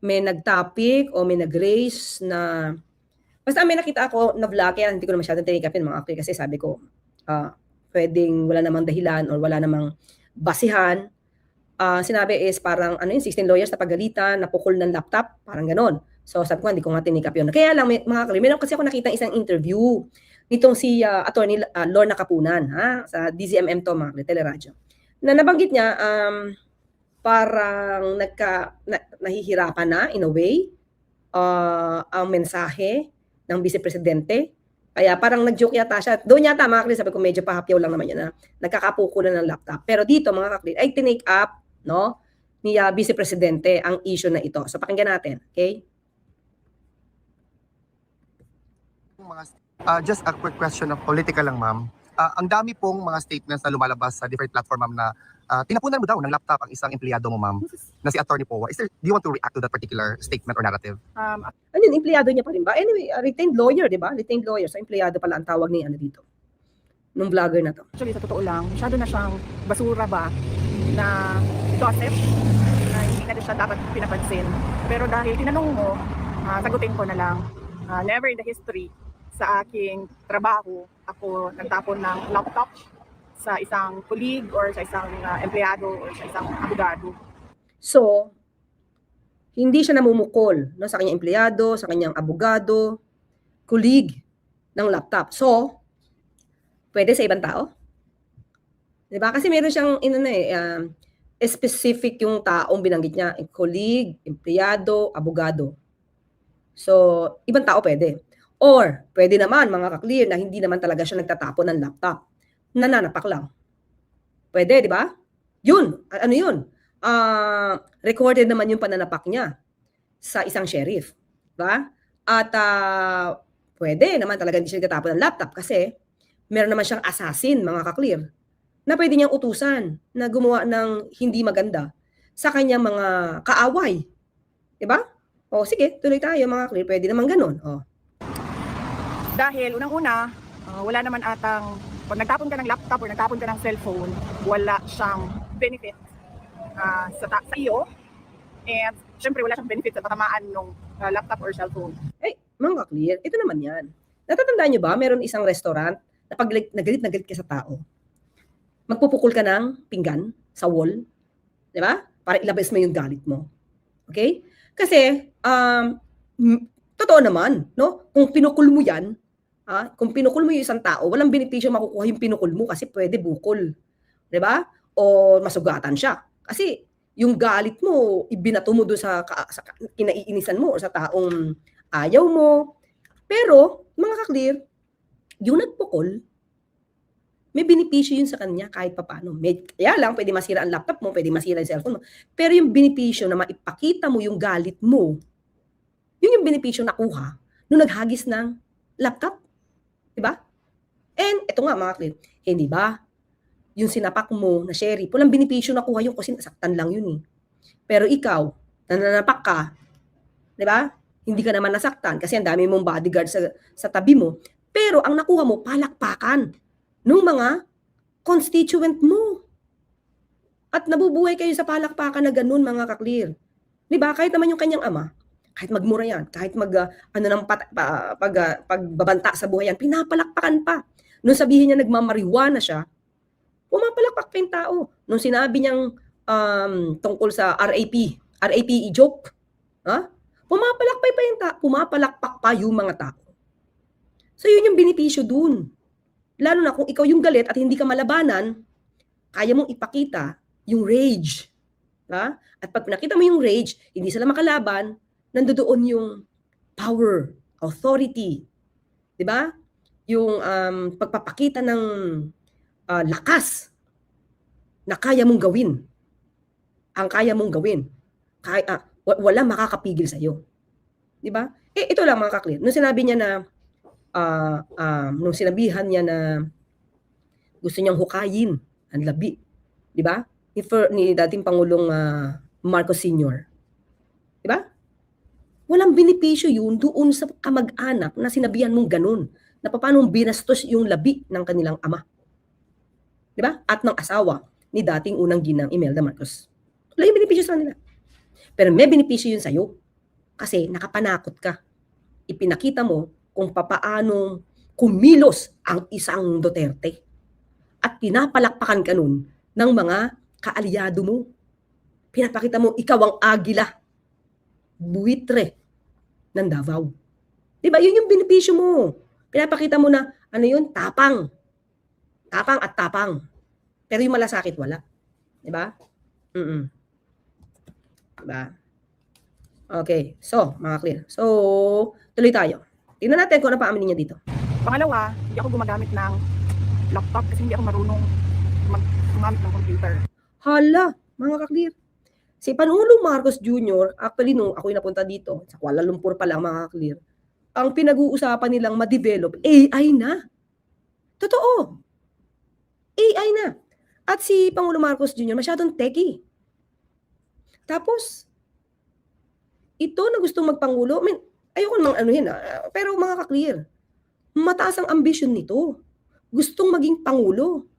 may nag-topic o may nag-raise na basta may nakita ako na vlog, kaya hindi ko na masyadong tinikapin mga actually kasi sabi ko, pwedeng wala namang dahilan or wala namang basihan. Sinabi is parang ano yun, 16 lawyers na pagalitan, napukol ng laptop, parang ganon. So sabi ko, hindi ko nga tinikap yun. Kaya lang, mga actually, meron kasi ako nakita isang interview nitong si Attorney Lorna Kapunan, sa DZMM to, mga teleradyo, na nabanggit niya, parang nahihirapan na in a way ang mensahe ng Vice Presidente. Kaya parang nag-joke yata siya. Doon yata mga kakli, sabi ko medyo pahapyaw lang naman yan na nagkakapuko na ng laptop. Pero dito mga kakli, ay tinake up no, ni Vice Presidente ang issue na ito. So pakinggan natin, okay? Just a quick question of political lang, ma'am. Ang dami pong mga statements na lumalabas sa different platform, ma'am, na tinapunan mo daw ng laptop ang isang empleyado mo, ma'am, na si Attorney Powa. Do you want to react to that particular statement or narrative? Ano yun, empleyado niya pa rin ba? Anyway, retained lawyer, di ba? Retained lawyer. So, empleyado pala ang tawag ni ano dito, nung vlogger na to. Actually, sa totoo lang, masyado na siyang basura ba na gossip na hindi na siya dapat pinapansin. Pero dahil tinanong mo, sagutin ko na lang, never in the history sa aking trabaho, ako nagtapon ng laptop sa isang colleague or sa isang empleyado or sa isang abogado. So, hindi siya namumukol no, sa kanyang empleyado, sa kanyang abogado, colleague ng laptop. So, pwede sa ibang tao? Diba? Kasi meron siyang specific yung taong binanggit niya, colleague, empleyado, abogado. So, ibang tao pwede. Or, pwede naman mga ka-clear na hindi naman talaga siya nagtatapon ng laptop. Nananapak lang. Pwede, di ba? Yun. Ano yun? Recorded naman yung pananapak niya sa isang sheriff. Diba? At pwede naman talaga hindi siya nagtatapon ng laptop kasi meron naman siyang assassin, mga ka-clear, na pwede niyang utusan na gumawa ng hindi maganda sa kanyang mga kaaway. Diba? O sige, tuloy tayo mga ka-clear. Pwede naman ganun. O. Dahil unang-una, wala naman atang, pag nagtapon ka ng laptop or nagtapon ka ng cellphone, wala siyang benefit sa iyo. And syempre wala siyang benefit sa tatamaan ng laptop or cellphone. Eh, mga clear, ito naman yan. Natatandaan nyo ba, meron isang restaurant na pag nagalit ka sa tao, magpupukol ka ng pinggan sa wall, di ba? Para ilabas mo yung galit mo. Okay? Kasi, totoo naman, no? Kung pinukul mo yan, kung pinukul mo yung isang tao, walang benepisyo makukuha yung pinukul mo kasi pwede bukol. Di ba? O masugatan siya. Kasi yung galit mo, ibinato mo doon sa kinaiinisan mo o sa taong ayaw mo. Pero, mga ka-clear, yung nagpukol, may benepisyo yun sa kanya kahit papano. Kaya lang, pwede masira ang laptop mo, pwede masira yung cellphone mo. Pero yung benepisyo na maipakita mo yung galit mo, yun yung benepisyo nakuha nung naghagis ng laptop. Diba? And ito nga mga clear, hindi ba? Yung sinapak mo na sheriff, walang benepisyo nakuha yung kasi nasaktan lang yun eh. Pero ikaw, nananapak ka, diba? Hindi ka naman nasaktan kasi ang dami mong bodyguard sa tabi mo. Pero ang nakuha mo, palakpakan ng mga constituent mo. At nabubuhay kayo sa palakpakan na ganun mga ka-clear. Diba? Kahit naman yung kanyang ama, kahit magmura yan, kahit pagbabanta sa buhay yan, pinapalakpakan pa. Nung sabihin niya nagmamariwana siya, pumapalakpak pa yung tao. Nung sinabi niyang tungkol sa RAPE joke, pumapalakpak pa yung mga tao. So yun yung benepisyo dun. Lalo na kung ikaw yung galit at hindi ka malabanan, kaya mong ipakita yung rage. At pag nakita mo yung rage, hindi sila makalaban, nandoon yung power, authority, di ba? Yung pagpapakita ng lakas na kaya mong gawin. Ang kaya mong gawin. Walang makakapigil sa iyo. Di ba? Ito lang mga ka-clear. Nung sinabi niya na nung sinabihan niya na gusto niyang hukayin ang labi, di ba? Ni dating Pangulong Marcos Sr. Di ba? Walang benepisyo yun doon sa kamag-anak na sinabihan mong ganun. Na paano binastos yung labi ng kanilang ama. Di ba? At ng asawa ni dating unang ginang Imelda Marcos. Wala yung benepisyo sa kanila. Pero may benepisyo yun sa'yo. Kasi nakapanakot ka. Ipinakita mo kung papaano kumilos ang isang Duterte. At pinapalakpakan ka nun ng mga kaalyado mo. Pinapakita mo, ikaw ang agila, buitre ng Davao. Diba? Yun yung benepisyo mo. Pinapakita mo na, ano yun? Tapang. Tapang at tapang. Pero yung malasakit, wala. Diba? Diba? Okay. So, mga clear. So, tuloy tayo. Tingnan natin kung ano pa amin niya dito. Pangalawa, hindi ako gumagamit ng laptop kasi hindi ako marunong gumamit ng computer. Hala, mga kaklir. Si Pangulong Marcos Jr., actually nung ako'y napunta dito, sa Kuala Lumpur pa lang mga kaklir, ang pinag-uusapan nilang ma-develop, AI na. Totoo. AI na. At si Pangulong Marcos Jr. masyadong techie. Tapos, ito na gustong magpangulo, I mean, ayoko namang anuhin pero mga kaklir, mataas ang ambisyon nito. Gustong maging pangulo.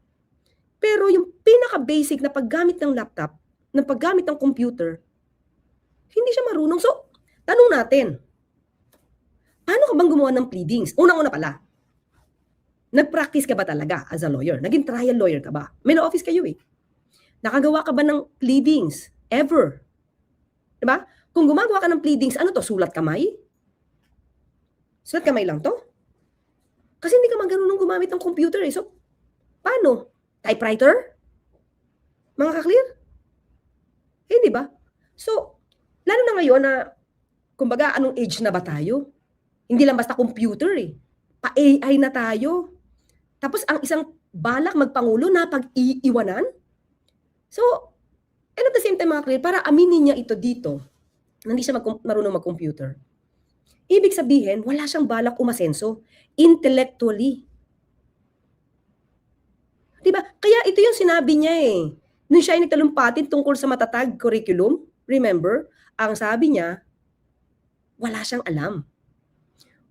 Pero yung pinaka-basic na paggamit ng laptop, na paggamit ng computer, hindi siya marunong. So, tanong natin, paano ka bang gumawa ng pleadings? Unang-una pala, nag-practice ka ba talaga as a lawyer? Naging trial lawyer ka ba? May law office kayo eh. Nakagawa ka ba ng pleadings? Ever? Diba? Kung gumagawa ka ng pleadings, ano to? Sulat kamay? Sulat kamay lang to? Kasi hindi ka marunong gumamit ng computer eh. So, paano? Typewriter? Mga kaklir? Hindi ba? So, lalo na ngayon na, kumbaga, anong age na ba tayo? Hindi lang basta computer eh. Pa-AI na tayo. Tapos, ang isang balak magpangulo na pag-iiwanan. So, and at the same time, mga kaklir, para aminin niya ito dito, na hindi siya marunong mag-computer. Ibig sabihin, wala siyang balak umasenso intellectually. Diba? Kaya ito yung sinabi niya eh. Nung siya ay nagtalumpatin tungkol sa matatag curriculum, remember, ang sabi niya, wala siyang alam.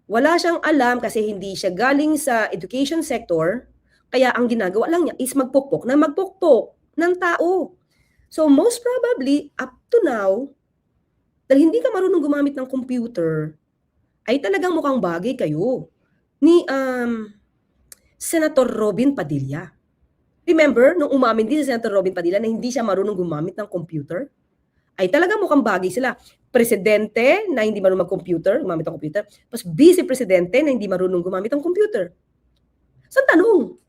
Wala siyang alam kasi hindi siya galing sa education sector, kaya ang ginagawa lang niya is magpukpok ng tao. So most probably, up to now, dahil hindi ka marunong gumamit ng computer, ay talagang mukhang bagay kayo ni Senator Robin Padilla. Remember, nung umamin din si Senator Robin Padilla na hindi siya marunong gumamit ng computer, ay talagang mukhang bagay sila. Presidente na hindi marunong gumamit ng computer, tapos vice-presidente na hindi marunong gumamit ng computer. So, tanong,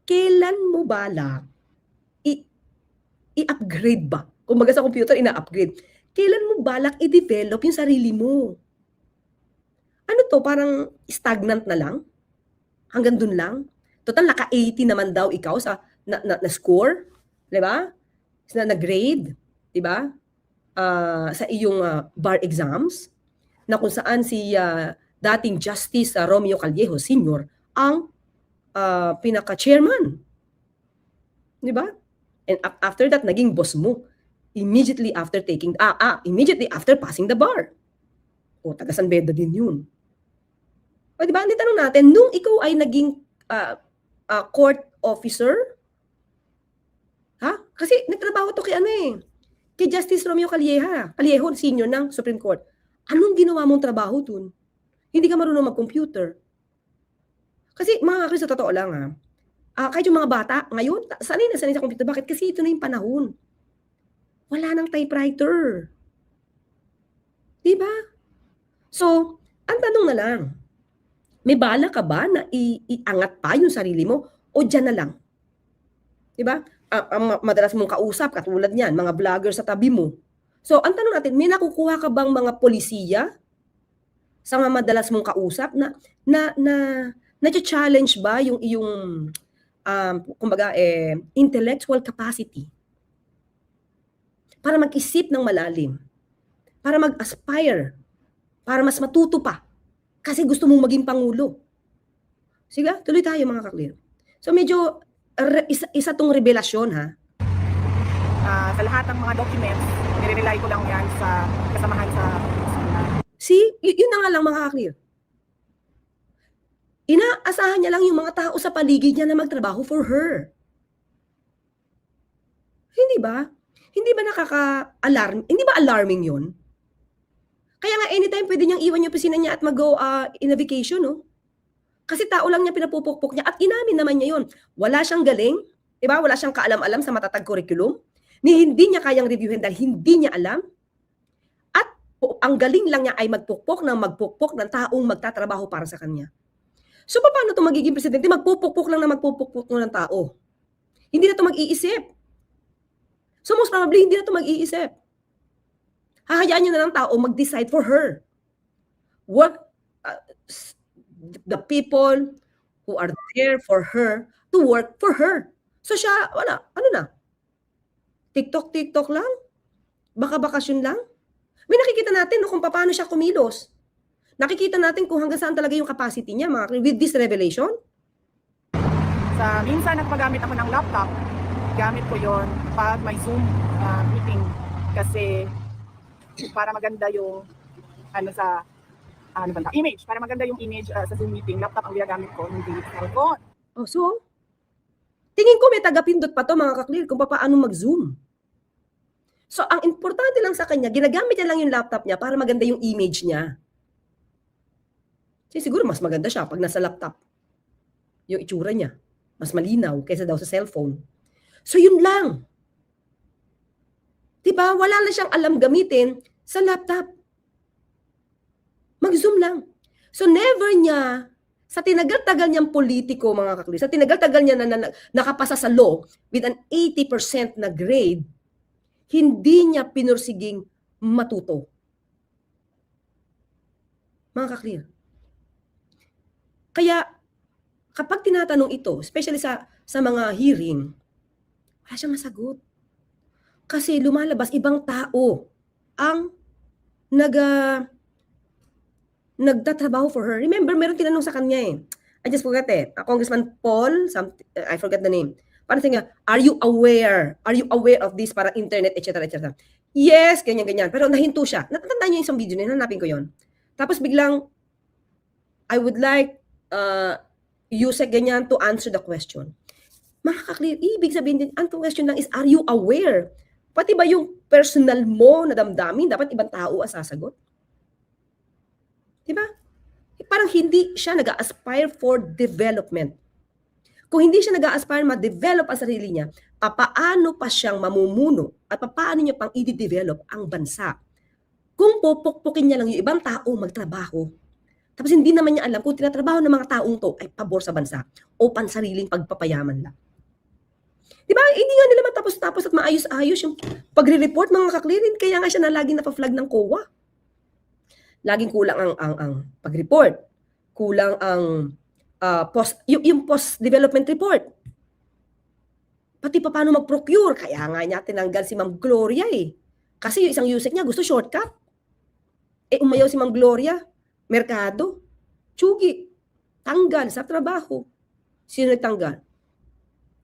kailan mo balak i-upgrade ba? Kung baga sa computer, ina-upgrade. Kailan mo balak i-develop yung sarili mo? Ano to, parang stagnant na lang? Hanggang dun lang? Total, naka-80 naman daw ikaw sa na score, di ba? Na grade, di ba? Sa iyong bar exams, na kung saan si dating Justice Romeo Callejo Sr. ang pinaka-chairman. Di ba? And after that, naging boss mo. Immediately after passing the bar. O, taga San Beda din yun. O, di ba? Hindi tanong natin, nung ikaw ay naging court officer, ha? Kasi nagtrabaho to kay kay Justice Romeo Callejo Sr. ng Supreme Court. Anong ginawa mong trabaho dun? Hindi ka marunong mag-computer. Kasi mga kakris, sa totoo lang kahit yung mga bata, ngayon, sanay na sanay sa computer. Bakit? Kasi ito na yung panahon. Wala nang typewriter. Diba? So, ang tanong na lang, may bala ka ba na iangat pa yung sarili mo o dyan na lang? Diba? Ang madalas mong kausap, katulad niyan, mga vlogger sa tabi mo. So, ang tanong natin, may nakukuha ka bang mga polisiya sa mga madalas mong kausap na challenge ba yung iyong kumbaga intellectual capacity para mag-isip ng malalim, para mag-aspire, para mas matuto pa kasi gusto mong maging pangulo. Sige, tuloy tayo mga kaklir. So medyo isa tong revelasyon Sa lahat ng mga documents, nire-rely ko lang yan sa kasamahan sa opisina. See, yun na nga lang mga kaklir. Inaasahan niya lang yung mga tao sa paligid niya na magtrabaho for her. Hindi ba? Hindi ba nakaka-alarm? Hindi ba alarming yun? Kaya nga anytime pwede niyang iwan yung opisina niya at mag-go in a vacation, no? Kasi tao lang niya pinapupukpok niya at inamin naman niya yun. Wala siyang galing, di ba? Wala siyang kaalam-alam sa matatag curriculum. Ni hindi niya kayang reviewin dahil hindi niya alam. At ang galing lang niya ay magpukpok ng taong magtatrabaho para sa kanya. So paano ito magiging presidente? Magpupukpok lang ng tao. Hindi na ito mag-iisip. So most probably, hindi na ito mag-iisip. Hahayaan niyo na lang tao mag-decide for her. The people who are there for her to work for her. So siya, wala, ano na? TikTok lang? Baka bakasyon lang? May nakikita natin no, kung paano siya kumilos. Nakikita natin kung hanggang saan talaga yung capacity niya, with this revelation. Minsan nagpagamit ako ng laptop, gamit ko yon pag may Zoom meeting. Kasi para maganda yung image. Para maganda yung image sa Zoom meeting, laptop ang ginagamit ko, hindi cellphone. Oh, so, tingin ko may tagapindot pa to mga kaklir kung paano mag-Zoom. So, ang importante lang sa kanya, ginagamit niya lang yung laptop niya para maganda yung image niya. Kasi siguro mas maganda siya pag nasa laptop. Yung itsura niya, mas malinaw kaysa daw sa cellphone. So, yun lang. Diba? Wala na siyang alam gamitin sa laptop. Mag-Zoom lang. So, never niya, sa tinagal-tagal niyang politiko, mga kakli, sa tinagal-tagal niya na nakapasa sa law with an 80% na grade, hindi niya pinursiging matuto. Mga kakli. Kaya, kapag tinatanong ito, especially sa mga hearing, wala siyang masagot. Kasi lumalabas, ibang tao ang nagtatrabaho for her. Remember, meron tinanong sa kanya eh. I just forgot Congressman Paul, I forgot the name. Parang niya, are you aware of this para internet, etc., etc. Yes, ganyan. Pero nahinto siya. Natatandaan niyo yung isang video na hanapin ko yon. Tapos biglang, I would like Yusek ganyan to answer the question. Mga kaklir, ibig sabihin din, ang question lang is, are you aware? Pati ba yung personal mo na damdamin, dapat ibang tao ang sasagot? Diba? Parang hindi siya nag-aspire for development. Kung hindi siya nag-aspire ma-develop ang sarili niya, paano pa siyang mamumuno at paano niya pang i-develop ang bansa? Kung pupukpukin niya lang yung ibang tao magtrabaho, tapos hindi naman niya alam kung tinatrabaho ng mga taong to ay pabor sa bansa o pansariling pagpapayaman lang. Diba? Hindi nga nila matapos-tapos at maayos-ayos yung pagre-report mga kaklirin. Kaya nga siya na laging napaflag ng COA. Laging kulang ang pag-report. Kulang ang yung post-development report. Pati pa paano mag-procure. Kaya nga niya tinanggal si Ma'am Gloria eh. Kasi yung isang Yusek niya gusto shortcut. Umayaw si Ma'am Gloria. Merkado. Tsugi. Tanggal sa trabaho. Sino nagtanggal?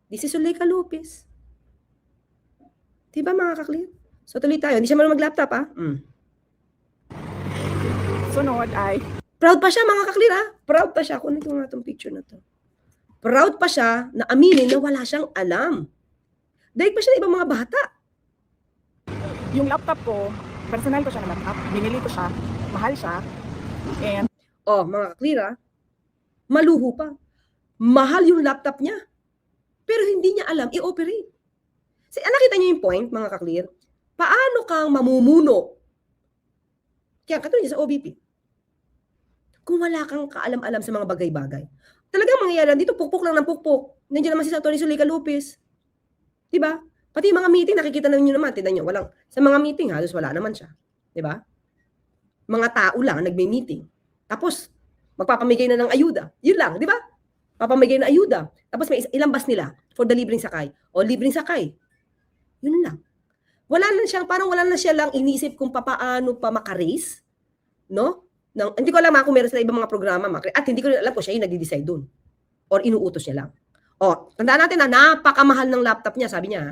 This is Zuleika Lopez. Diba mga kaklir? So tuloy tayo. Hindi siya marunong mag-laptop ha? Sunod ay Proud pa siya mga kaklir ha? Proud pa siya. Kunin ko nga itong picture na to. Proud pa siya na aminin na wala siyang alam. Dahil pa siya ng ibang mga bata. yung laptop ko, personal ko siya na laptop. Binili ko siya, mahal siya. And Mga kaklir ha? Maluho pa. Mahal yung laptop niya. Pero hindi niya alam i-operate. Nakita niyo yung point, mga kaklir? Paano kang mamumuno? Kaya katulad niya sa OBP. Kung wala kang kaalam-alam sa mga bagay-bagay. Talagang mangyayari dito, pukpok lang ng pukpok. Nandiyan naman si Atty. Zuleika Lopez. Diba? Pati mga meeting, nakikita naman nyo naman. Tignan nyo, sa mga meeting, halos wala naman siya. Diba? Mga tao lang nagme-meeting. Tapos, magpapamigay na ng ayuda. Yun lang, di ba? Papamigay na ayuda. Tapos may ilang bus nila for the libreng sakay. O libreng sakay. Yun lang. Parang wala na siya lang inisip kung paano pa makaraise. No? Hindi ko alam kung meron sila ibang mga programa. At hindi ko alam kung siya yung nagde-decide dun. Or inuutos niya lang. Tandaan natin na napakamahal ng laptop niya, sabi niya.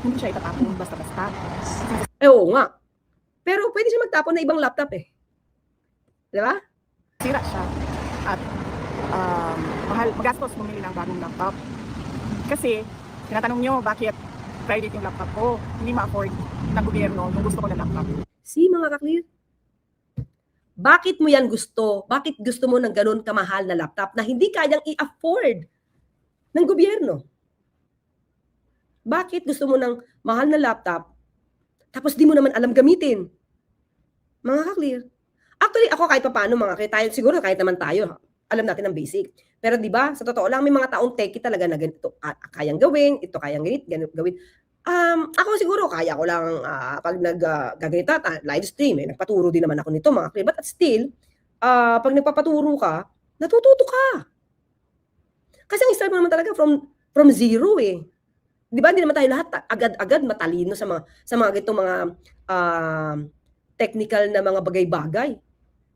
hindi siya itatapon basta-basta. Oo nga. Pero pwede siya magtapon na ibang laptop eh. Di ba? Sira siya. At magastos bumili ng bagong laptop. Kasi, tinatanong nyo bakit private yung laptop ko. Hindi ma-afford ng gobyerno yung gusto ko na laptop. Si mga kaklir, Bakit mo yan gusto? Bakit gusto mo ng ganun kamahal na laptop na hindi kayang i-afford ng gobyerno? Bakit gusto mo ng mahal na laptop tapos di mo naman alam gamitin? Mga ka-clear. Actually, ako kahit paano mga tayo, siguro kahit naman tayo, alam natin ang basic. Pero di ba, sa totoo lang, may mga taong techie talaga na ganito, kayang gawin, ito kayang gawin. Ako siguro, kaya ko lang, pag nag-gaganito, live stream, nagpaturo din naman ako nito, mga clear. But still, pag nagpapaturo ka, natututo ka. Kasi ang start mo naman talaga from zero eh. Di ba, hindi naman tayo lahat agad-agad matalino sa mga ganitong mga technical na mga bagay-bagay.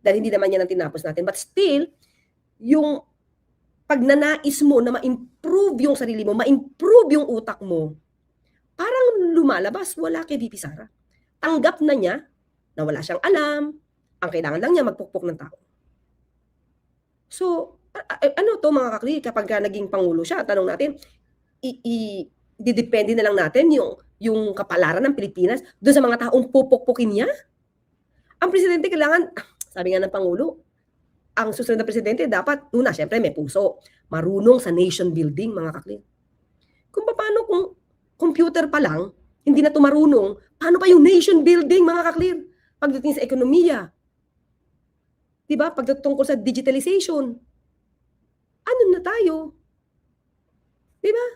Dahil hindi naman yan ang tinapos natin. But still, yung pagnanais mo na ma-improve yung sarili mo, ma-improve yung utak mo, parang lumalabas, wala kay VP Sara. Tanggap na niya na wala siyang alam, ang kailangan lang niya magpukpok ng tao. So, ano to mga kakli, kapag naging Pangulo siya, tanong natin, didepende na lang natin yung kapalaran ng Pilipinas doon sa mga taong pupukpukin niya? Ang presidente kailangan, sabi nga ng Pangulo, ang susunod na presidente dapat, una, syempre may puso, marunong sa nation building, mga kakli. Kung paano kung computer pa lang, hindi na ito marunong, paano pa yung nation building, mga kaklir? Pagdating sa ekonomiya. Diba? Pagdatungkol sa digitalization. Ano na tayo? Diba?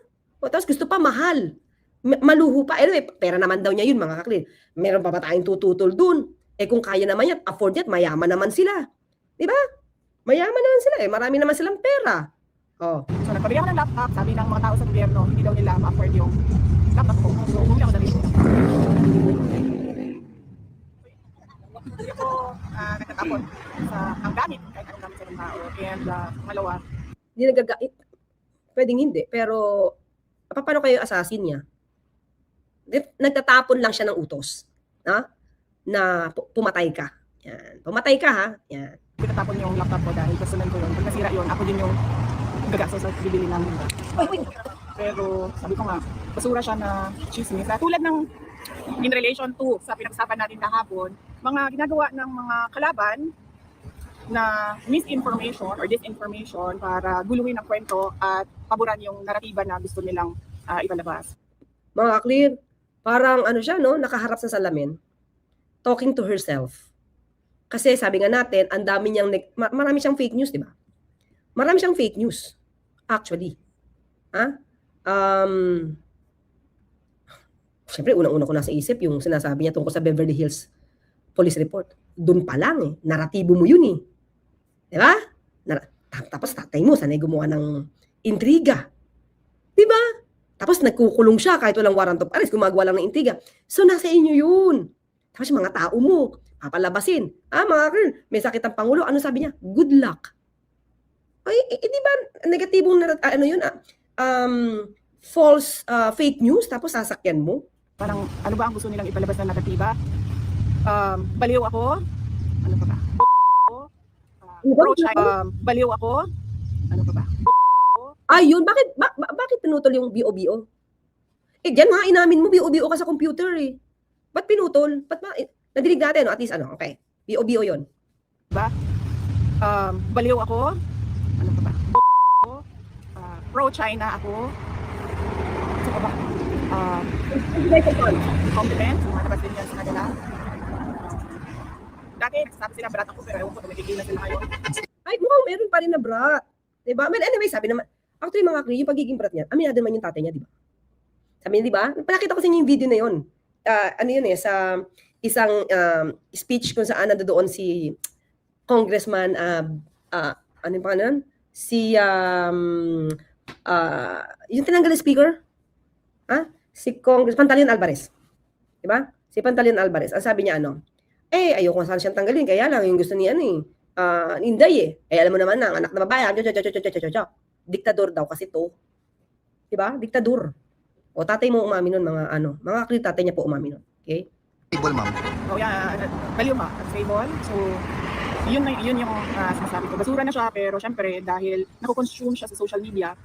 O, tapos gusto pa mahal. Maluho pa. Anyway, pera naman daw niya yun, mga kaklir. Meron pa ba tayong tututol dun? Kung kaya naman yan, afford yan, mayaman naman sila. Diba? Mayaman naman sila Marami naman silang pera. Oh. So nagpabili ako ng laptop, sabi ng mga tao sa gobyerno, hindi daw nila ma-afford yung laptop ko. So bumili ako sa Vivo. Hindi ako nagtatapon sa ang gamit, kahit anong gamit sa ng tao. And malawa. Hindi nagagait. Pwedeng hindi. Pero, paano kayo assassin niya? Nagtatapon lang siya ng utos. Na pumatay ka. Yan. Pumatay ka ha. Yan. Pinatapon yung laptop ko dahil personal ko yun. Pag nasira yun, ako din yung gagaso sa bibili ng pero sabi ko nga, basura siya na chismis. Tulad ng in relation to sa pinag-usapan natin kahapon, mga ginagawa ng mga kalaban na misinformation or disinformation para guluhin ang kwento at paboran yung naratiba na gusto nilang ipalabas. Mga clear, parang ano siya, no? Nakaharap sa salamin, talking to herself. Kasi sabi nga natin, ang dami niyang, marami siyang fake news, di ba? Marami siyang fake news, actually. Siyempre, unang-una ko nasa isip yung sinasabi niya tungkol sa Beverly Hills Police Report. Doon pa lang naratibo mo yun Di ba? Tapos tatay mo, sanay gumawa ng intriga. Di ba? Tapos nagkukulong siya kahit walang warrant of arrest, gumagawa lang ng intriga. So nasa inyo yun. Tapos yung mga tao mo, papalabasin. Mga girl, may sakit ang Pangulo. Ano sabi niya? Good luck. Ay, di ba negatibong false fake news tapos sasakyan mo? Parang ano ba ang gusto nilang ipalabas na naratiba? Baliw ako? Ano pa ba? Baliw ako? Ano pa ba? Ayun, bakit pinutol yung BO-BO? Diyan nga inamin mo BO-BO ka sa computer Ba't pinutol? Ba't ba? Nadinig natin, at least okay. BO-BO yun. Ba? Baliw ako? Ano pa ba? Pro-China ako? Ano pa ba? Compliments? Malabas din yan sa kanila. Dati, nagsasabi sila brat ako, pero ewan ko, tumigil na sila ngayon. Ay, mukhang meron pa rin na brat. Diba? Well, anyway, sabi naman, actually mga kri, yung pagiging brat niya, aminado naman yung tatay niya, diba? Sabi niya, diba? Pinakita ko sa inyo yung video na yun. Ano yun sa isang speech kung saan nandoon si Congressman, ano yung pangalan? Si, yung tinanggal na speaker? Si Congressman Pantaleon Alvarez. Diba? Si Pantaleon Alvarez. Ang sabi niya, ayoko saan siyang tanggalin, kaya lang yung gusto niya, Inday alam mo naman na, ang anak na babae, diktador daw kasi to. Diba? Diktador. O tatay mo umamin nun, mga akli tatay niya po umamin nun. Okay? Stable, ma'am. Oh, yeah, baliw ma, stable. So, yun yung sinasabi ko. Basura na siya, pero syempre, dahil nakukonsume siya sa social media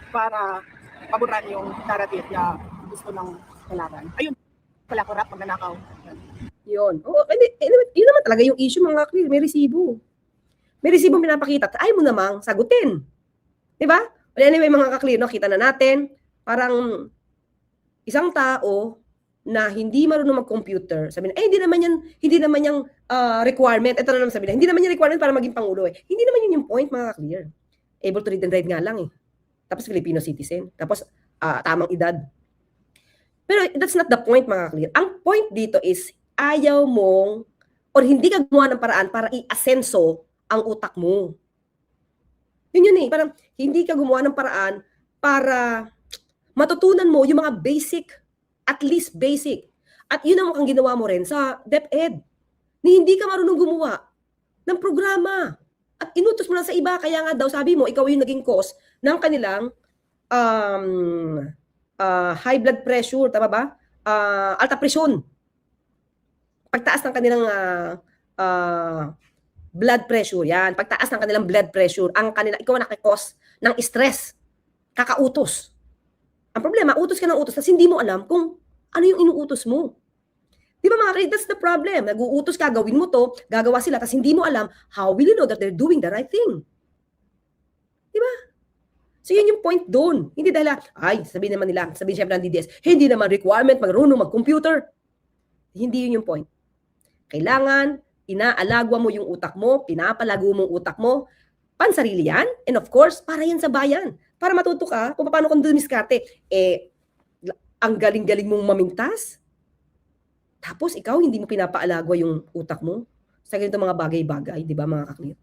para paboran yung narrative na gusto ng kalaban. Ayun, pala ko rap, magnanakaw. Yun. Oo, yun naman talaga yung issue mga clear. May resibo. May resibo pinapakita. Ayaw mo namang sagutin. Di ba? Well, anyway, mga kaklear, no, kita na natin, parang isang tao na hindi marunong mag-computer, sabi na, hindi naman yung requirement. Ito na naman sabi na, hindi naman yung requirement para maging pangulo eh. Hindi naman yun yung point, mga kaklear. Able to read and write nga lang eh. Tapos Filipino citizen. Tapos tamang edad. Pero that's not the point, mga kaklear. Ang point dito is, ayaw mong, or hindi ka gumawa ng paraan para i-asenso ang utak mo. Yun eh. Parang hindi ka gumawa ng paraan para matutunan mo yung mga basic, at least basic. At yun ang mukhang ginawa mo rin sa DepEd. Ni hindi ka marunong gumawa ng programa. At inutos mo lang sa iba. Kaya nga daw, sabi mo, ikaw yung naging cause ng kanilang high blood pressure, tama ba? Alta presyon. Pagtaas ng kanilang blood pressure, yan. Pagtaas ng kanilang blood pressure, ikaw ang nakikos ng stress. Kakautos. Ang problema, utos ka ng utos tapos hindi mo alam kung ano yung inuutos mo. Di ba mga kapatid, that's the problem. Nag-uutos ka, gawin mo to, gagawa sila, tapos hindi mo alam, how will you know that they're doing the right thing? Di ba? So yun yung point doon. Hindi dahil, sabihin syempre ng DDS, hindi naman requirement, marunong mag-computer. Hindi yun yung point. Kailangan, inaalagwa mo yung utak mo, pinapalago mo yung utak mo, pansarili yan, and of course, para yan sa bayan. Para matuto ka kung paano kung dumiskarte. Ang galing-galing mong mamintas, tapos ikaw, hindi mo pinapaalagwa yung utak mo sa ganito mga bagay-bagay, di ba mga kaklear?